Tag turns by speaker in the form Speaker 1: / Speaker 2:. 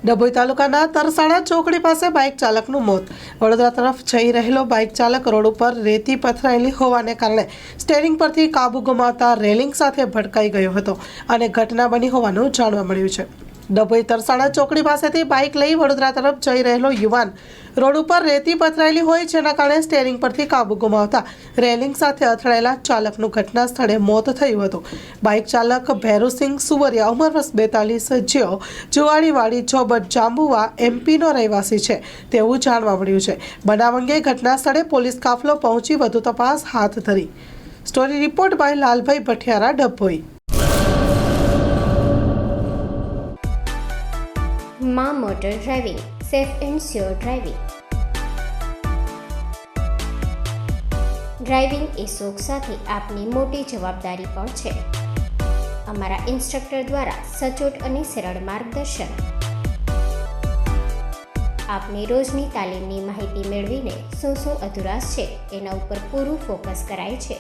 Speaker 1: ડભોઈ તાલુકાના તરસાણા ચોકડી પાસે બાઇક ચાલકનું મોત. વડોદરા તરફ જઈ રહેલો બાઇક ચાલક રોડ ઉપર રેતી પથરાયેલી હોવાને કારણે સ્ટેરિંગ પરથી કાબુ ગુમાવતા રેલિંગ સાથે ભટકાઈ ગયો હતો અને ઘટના બની હોવાનું જાણવા મળ્યું છે. ડભોઈ તરસાણા ચોકડી પાસેથી બાઇક લઈ વડોદરા તરફ જઈ રહેલો યુવાન રોડ ઉપર રેતી પથરાયેલી હોય જેના કારણે સ્ટેરિંગ પરથી કાબુ ગુમાવતા રેલિંગ સાથે અથડાયેલા ચાલકનું ઘટના સ્થળે મોત થયું હતું. બાઇક ચાલક ભૈરુસિંહ સુવરિયા ઉંમર વર્ષ 42 જેઓ જુવાડીવાડી જોબટ જાંબુવા એમપીનો રહેવાસી છે તેવું જાણવા મળ્યું છે. બનાવ અંગે ઘટના સ્થળે પોલીસ કાફલો પહોંચી વધુ તપાસ હાથ ધરી. Story report by Lalbhai Bhathiyara, Dabhoi.
Speaker 2: માં motor driving, safe and sure driving. Driving એ શોખ સાથે આપની મોટી જવાબદારી પણ છે. અમારા ઇન્સ્ટ્રક્ટર દ્વારા સચોટ અને સરળ માર્ગદર્શન. આપની રોજની તાલીમની માહિતી મેળવીને શું અધુરાશ છે એના ઉપર પૂરું ફોકસ કરાય છે.